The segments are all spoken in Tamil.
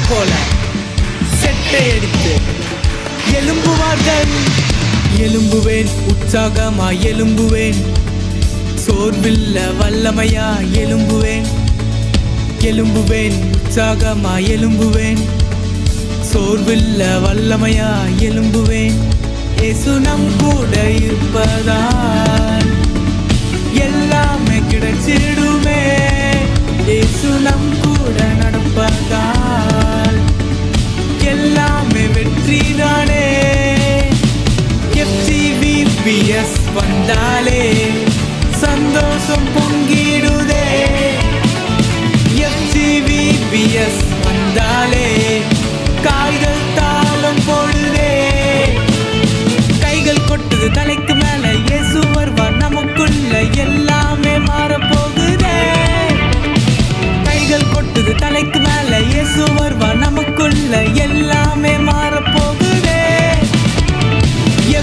போல செட்டை அடித்து எழும்புவார்கள். எழும்புவேன், உற்சாகமாய் எழும்புவேன், சோர்வில்ல வல்லமையா எழும்புவேன். எழும்புவேன், உற்சாகமாய் எழும்புவேன், சோர்வில்ல வல்லமையா எழும்புவேன். இயேசு நம் கூட இருப்பதால் எல்லாமே கிடைச்சிடுமே. இயேசு நம் கூட நடப்பதால் எல்லாமே வெற்றிதானே. FCVBS வந்தாலே சந்தோஷம் பொங்கிடுதே. FCVBS வந்தாலே காய்கள் தாளம் போடுதே. கைகள் கொட்டுது தலைக்கு மேல, இயேசு வருவார் நமக்குள்ள, எல்லாமே மாறப்போகுதே. கைகள் கொட்டுது தலைக்கு மேல, இயேசு வருவார் நமக்குள்ள, எல்லாமே மாறப்போகுதே.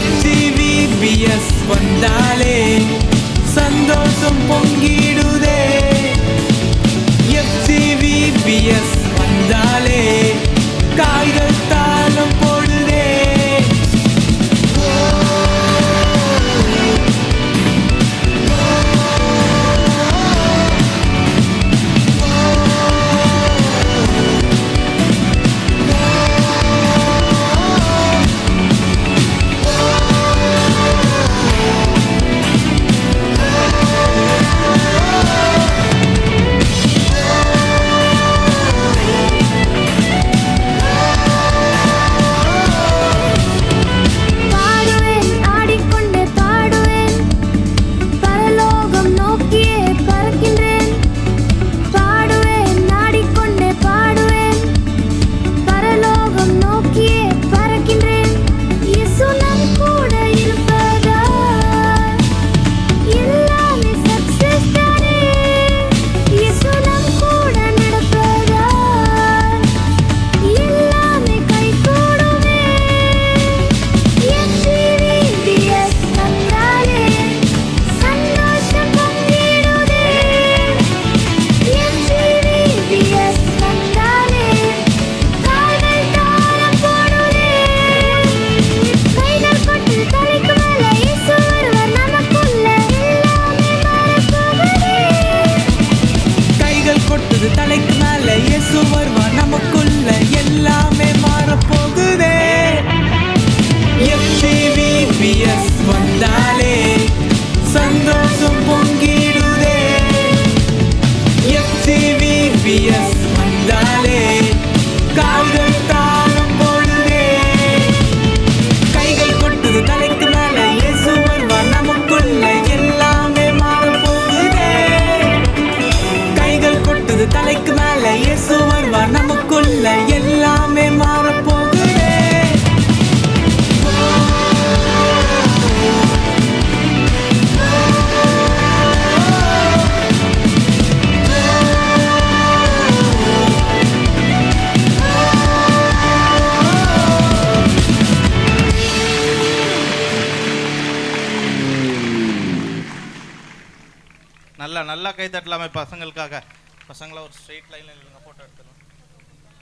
FCVBS வந்தாலே சந்தோஷம் பொங்கிடுதே. FCVBS வந்தாலே காய்கள் தாளம் போடுதே. தலைக்கு மேல, இயேசு வருவார் நமக்குள்ள, எல்லாமே மாறப்போகுதே. FCVBS வந்தாலே சந்தோஷம் பொங்கிடுதே. FCVBS வந்தாலே கால்கள் தாளம் போடுதே. கைகள் கொட்டுது தலைக்கு மேல, இயேசு வருவார் நமக்குள்ள, எல்லாமே மாறப்போகுதே. கைகள் கொட்டுது தலைக்கு மேல, இயேசு வருவார் நமக்குள்ள, எல்லாமே மாறப்போகுதே. நல்லா நல்லா கை தட்டலாமே பசங்களுக்காக. பசங்களை ஒரு ஸ்ட்ரெயிட் லைன்ல போட்டோ எடுத்துருங்க.